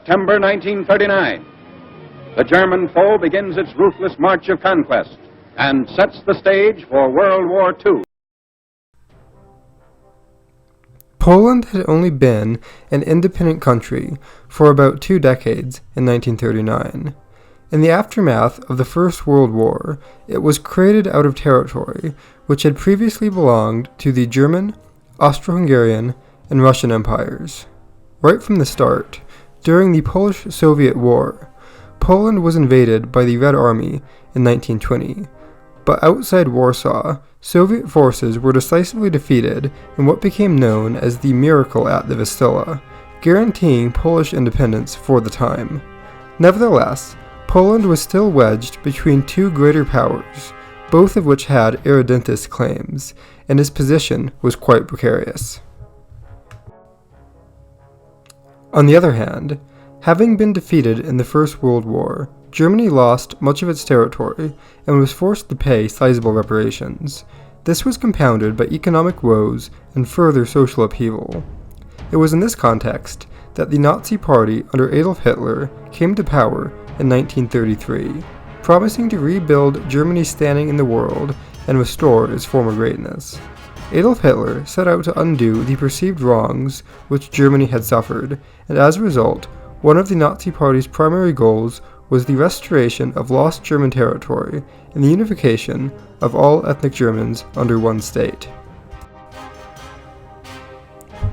September 1939. The German foe begins its ruthless march of conquest and sets the stage for World War II. Poland had only been an independent country for about 2 decades in 1939. In the aftermath of the First World War, it was created out of territory which had previously belonged to the German, Austro-Hungarian, and Russian empires. Right from the start, during the Polish-Soviet War, Poland was invaded by the Red Army in 1920, but outside Warsaw, Soviet forces were decisively defeated in what became known as the Miracle at the Vistula, guaranteeing Polish independence for the time. Nevertheless, Poland was still wedged between two greater powers, both of which had irredentist claims, and its position was quite precarious. On the other hand, having been defeated in the First World War, Germany lost much of its territory and was forced to pay sizable reparations. This was compounded by economic woes and further social upheaval. It was in this context that the Nazi Party under Adolf Hitler came to power in 1933, promising to rebuild Germany's standing in the world and restore its former greatness. Adolf Hitler set out to undo the perceived wrongs which Germany had suffered, and as a result, one of the Nazi Party's primary goals was the restoration of lost German territory and the unification of all ethnic Germans under one state.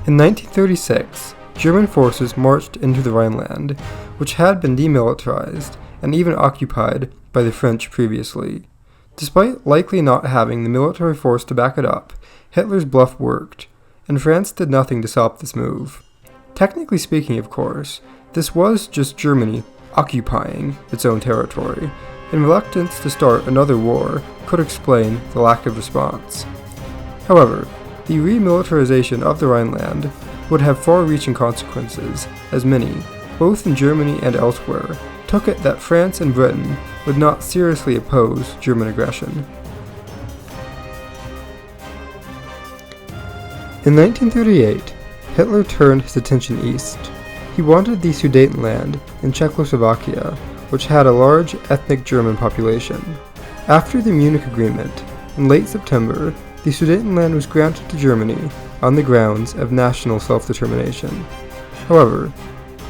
In 1936, German forces marched into the Rhineland, which had been demilitarized and even occupied by the French previously. Despite likely not having the military force to back it up, Hitler's bluff worked, and France did nothing to stop this move. Technically speaking, of course, this was just Germany occupying its own territory, and reluctance to start another war could explain the lack of response. However, the remilitarization of the Rhineland would have far-reaching consequences, as many, both in Germany and elsewhere, took it that France and Britain would not seriously oppose German aggression. In 1938, Hitler turned his attention east. He wanted the Sudetenland in Czechoslovakia, which had a large ethnic German population. After the Munich Agreement, in late September, the Sudetenland was granted to Germany on the grounds of national self-determination. However,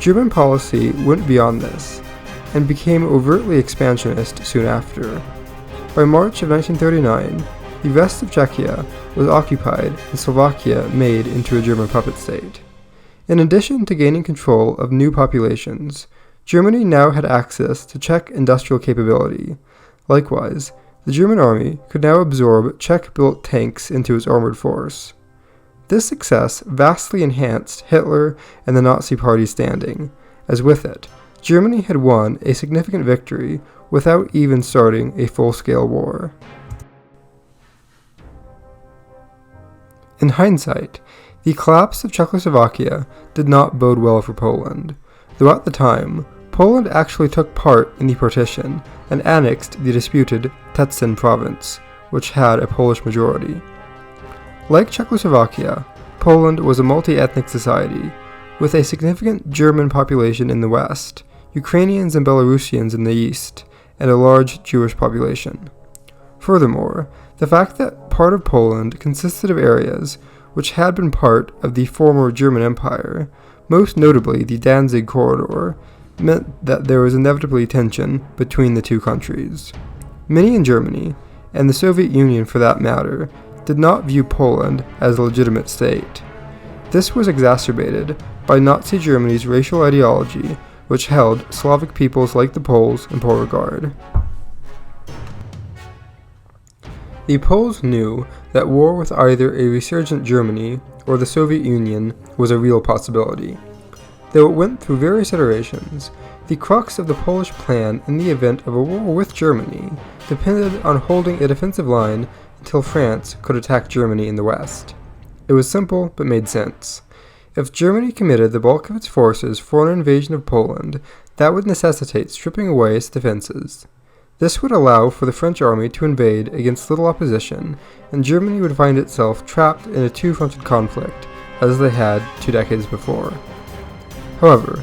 German policy went beyond this, and became overtly expansionist soon after. By March of 1939, the rest of Czechia was occupied and Slovakia made into a German puppet state. In addition to gaining control of new populations, Germany now had access to Czech industrial capability. Likewise, the German army could now absorb Czech-built tanks into its armored force. This success vastly enhanced Hitler and the Nazi Party's standing, as with it, Germany had won a significant victory without even starting a full-scale war. In hindsight, the collapse of Czechoslovakia did not bode well for Poland. Though at the time, Poland actually took part in the partition and annexed the disputed Tetsin province, which had a Polish majority. Like Czechoslovakia, Poland was a multi-ethnic society, with a significant German population in the west, Ukrainians and Belarusians in the east, and a large Jewish population. Furthermore, the fact that part of Poland consisted of areas which had been part of the former German Empire, most notably the Danzig corridor, meant that there was inevitably tension between the two countries. Many in Germany, and the Soviet Union for that matter, did not view Poland as a legitimate state. This was exacerbated by Nazi Germany's racial ideology, which held Slavic peoples like the Poles in poor regard. The Poles knew that war with either a resurgent Germany or the Soviet Union was a real possibility. Though it went through various iterations, the crux of the Polish plan in the event of a war with Germany depended on holding a defensive line until France could attack Germany in the west. It was simple but made sense. If Germany committed the bulk of its forces for an invasion of Poland, that would necessitate stripping away its defenses. This would allow for the French army to invade against little opposition, and Germany would find itself trapped in a two-fronted conflict, as they had 2 decades before. However,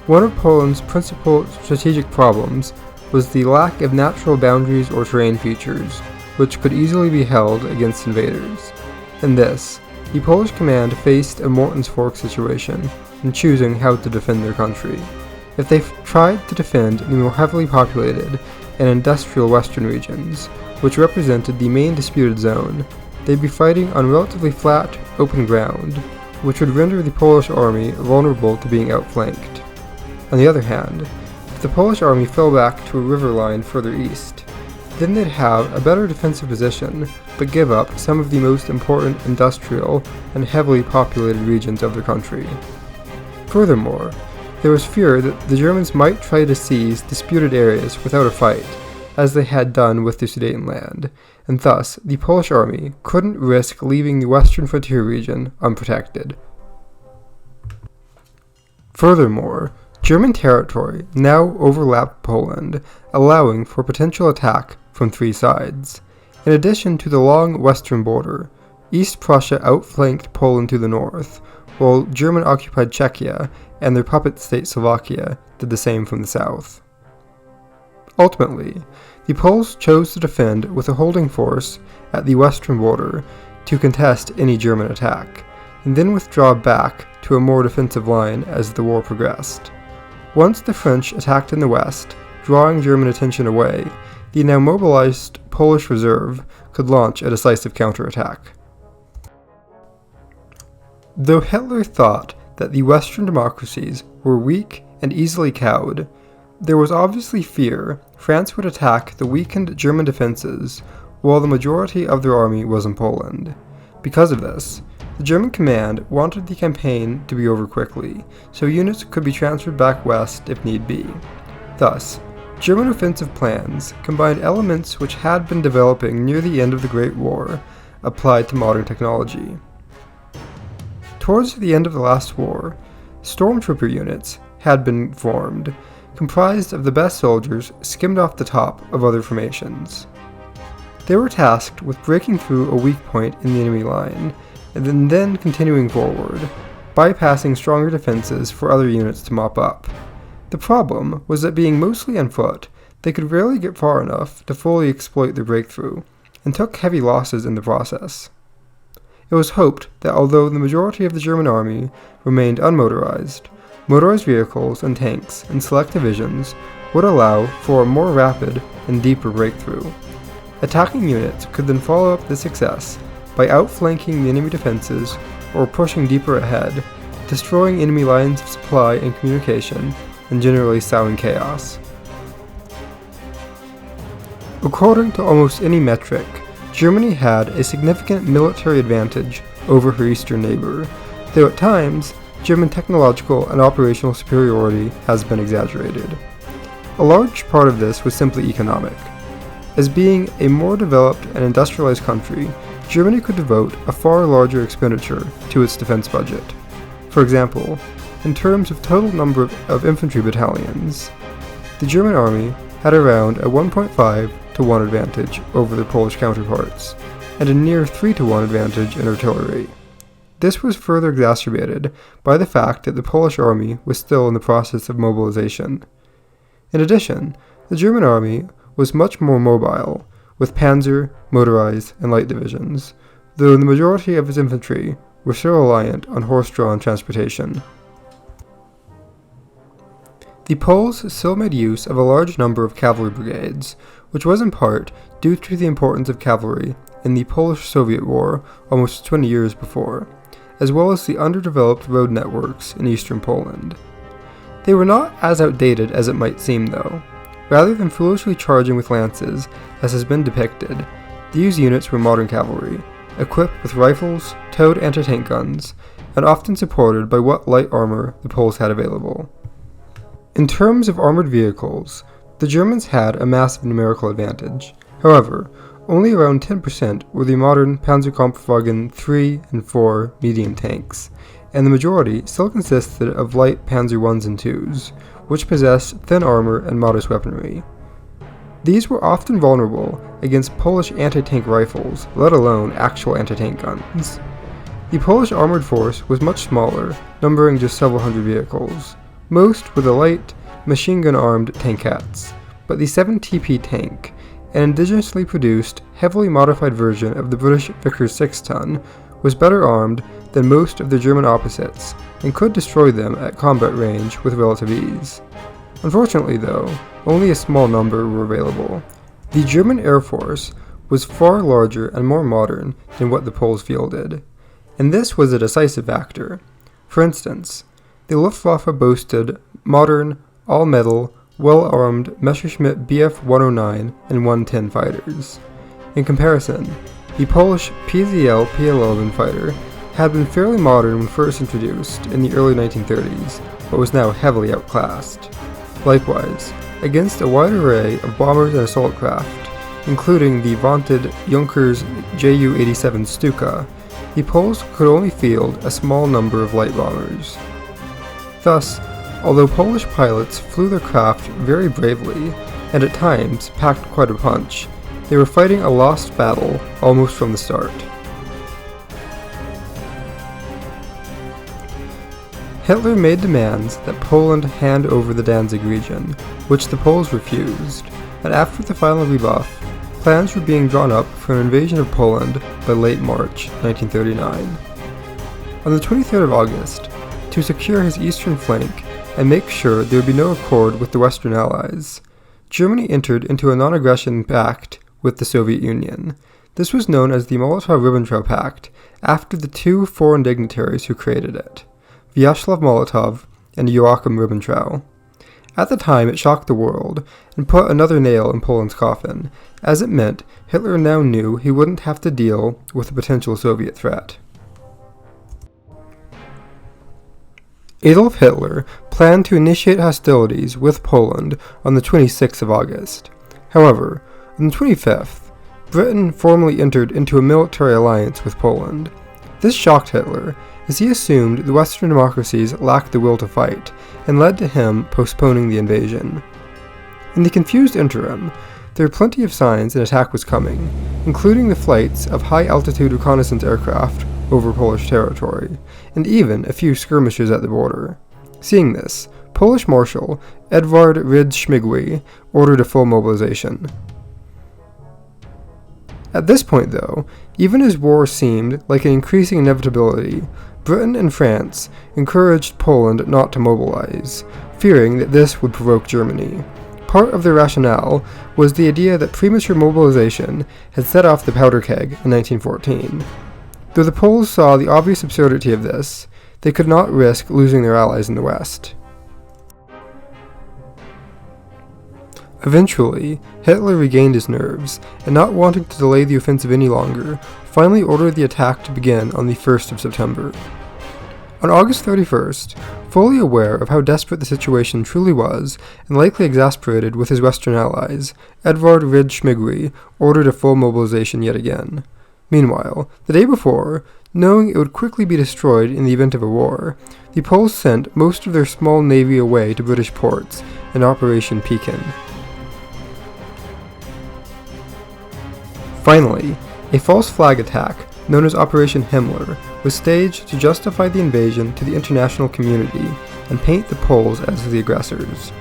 One of Poland's principal strategic problems was the lack of natural boundaries or terrain features, which could easily be held against invaders. In this, the Polish command faced a Morton's Fork situation in choosing how to defend their country. If they tried to defend the more heavily populated and industrial western regions, which represented the main disputed zone, they'd be fighting on relatively flat, open ground, which would render the Polish army vulnerable to being outflanked. On the other hand, if the Polish army fell back to a river line further east, then they'd have a better defensive position, but give up some of the most important industrial and heavily populated regions of their country. Furthermore, there was fear that the Germans might try to seize disputed areas without a fight, as they had done with the Sudetenland, and thus the Polish army couldn't risk leaving the western frontier region unprotected. Furthermore, German territory now overlapped Poland, allowing for potential attack from three sides. In addition to the long western border, East Prussia outflanked Poland to the north, while German-occupied Czechia and their puppet state Slovakia did the same from the south. Ultimately, the Poles chose to defend with a holding force at the western border to contest any German attack, and then withdraw back to a more defensive line as the war progressed. Once the French attacked in the west, drawing German attention away, the now mobilized Polish reserve could launch a decisive counterattack. Though Hitler thought that the Western democracies were weak and easily cowed, there was obviously fear France would attack the weakened German defenses while the majority of their army was in Poland. Because of this, the German command wanted the campaign to be over quickly, so units could be transferred back west if need be. Thus, German offensive plans combined elements which had been developing near the end of the Great War, applied to modern technology. Towards the end of the last war, stormtrooper units had been formed, comprised of the best soldiers skimmed off the top of other formations. They were tasked with breaking through a weak point in the enemy line, and then continuing forward, bypassing stronger defenses for other units to mop up. The problem was that being mostly on foot, they could rarely get far enough to fully exploit their breakthrough, and took heavy losses in the process. It was hoped that although the majority of the German army remained unmotorized, motorized vehicles and tanks in select divisions would allow for a more rapid and deeper breakthrough. Attacking units could then follow up the success by outflanking the enemy defenses or pushing deeper ahead, destroying enemy lines of supply and communication, and generally sowing chaos. According to almost any metric, Germany had a significant military advantage over her eastern neighbor, though at times, German technological and operational superiority has been exaggerated. A large part of this was simply economic. As being a more developed and industrialized country, Germany could devote a far larger expenditure to its defense budget. For example, in terms of total number of infantry battalions, the German army had around a 1.5 to 1 advantage over their Polish counterparts, and a near 3 to 1 advantage in artillery. This was further exacerbated by the fact that the Polish army was still in the process of mobilization. In addition, the German army was much more mobile, with panzer, motorized, and light divisions, though the majority of its infantry were still reliant on horse-drawn transportation. The Poles still made use of a large number of cavalry brigades, which was in part due to the importance of cavalry in the Polish-Soviet War almost 20 years before, as well as the underdeveloped road networks in eastern Poland. They were not as outdated as it might seem, though. Rather than foolishly charging with lances, as has been depicted, these units were modern cavalry, equipped with rifles, towed anti-tank guns, and often supported by what light armor the Poles had available. In terms of armored vehicles, the Germans had a massive numerical advantage. However, only around 10% were the modern Panzerkampfwagen 3 and 4 medium tanks, and the majority still consisted of light Panzer 1s and 2s, which possessed thin armor and modest weaponry. These were often vulnerable against Polish anti-tank rifles, let alone actual anti-tank guns. The Polish armored force was much smaller, numbering just several hundred vehicles. most with a light, machine-gun-armed tankettes, but the 7TP tank, an indigenously produced, heavily modified version of the British Vickers 6-ton, was better armed than most of their German opposites and could destroy them at combat range with relative ease. Unfortunately though, only a small number were available. The German Air Force was far larger and more modern than what the Poles fielded, and this was a decisive factor. For instance, the Luftwaffe boasted modern, all-metal, well-armed Messerschmitt Bf 109 and 110 fighters. In comparison, the Polish PZL PL-11 fighter had been fairly modern when first introduced in the early 1930s, but was now heavily outclassed. Likewise, against a wide array of bombers and assault craft, including the vaunted Junkers Ju-87 Stuka, the Poles could only field a small number of light bombers. Thus, although Polish pilots flew their craft very bravely, and at times packed quite a punch, they were fighting a lost battle almost from the start. Hitler made demands that Poland hand over the Danzig region, which the Poles refused, and after the final rebuff, plans were being drawn up for an invasion of Poland by late March 1939. On the 23rd of August, to secure his eastern flank and make sure there would be no accord with the Western Allies, Germany entered into a non-aggression pact with the Soviet Union. This was known as the Molotov-Ribbentrop Pact after the two foreign dignitaries who created it, Vyacheslav Molotov and Joachim Ribbentrop. At the time, it shocked the world and put another nail in Poland's coffin, as it meant Hitler now knew he wouldn't have to deal with a potential Soviet threat. Adolf Hitler planned to initiate hostilities with Poland on the 26th of August. However, on the 25th, Britain formally entered into a military alliance with Poland. This shocked Hitler, as he assumed the Western democracies lacked the will to fight, and led to him postponing the invasion. In the confused interim, there were plenty of signs an attack was coming, including the flights of high-altitude reconnaissance aircraft over Polish territory, and even a few skirmishes at the border. Seeing this, Polish Marshal Edward Rydz-Śmigły ordered a full mobilization. At this point, though, even as war seemed like an increasing inevitability, Britain and France encouraged Poland not to mobilize, fearing that this would provoke Germany. Part of their rationale was the idea that premature mobilization had set off the powder keg in 1914. Though the Poles saw the obvious absurdity of this, they could not risk losing their allies in the West. Eventually, Hitler regained his nerves, and not wanting to delay the offensive any longer, finally ordered the attack to begin on the 1st of September. On August 31st, fully aware of how desperate the situation truly was, and likely exasperated with his Western allies, Edward Rydz-Śmigły ordered a full mobilization yet again. Meanwhile, the day before, knowing it would quickly be destroyed in the event of a war, the Poles sent most of their small navy away to British ports in Operation Pekin. Finally, a false flag attack, known as Operation Himmler, was staged to justify the invasion to the international community and paint the Poles as the aggressors.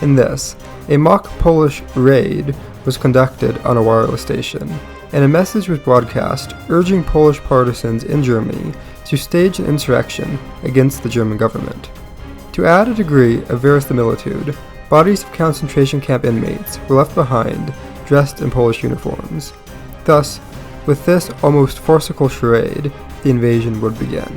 In this, a mock Polish raid was conducted on a wireless station, and a message was broadcast urging Polish partisans in Germany to stage an insurrection against the German government. To add a degree of verisimilitude, bodies of concentration camp inmates were left behind, dressed in Polish uniforms. Thus, with this almost farcical charade, the invasion would begin.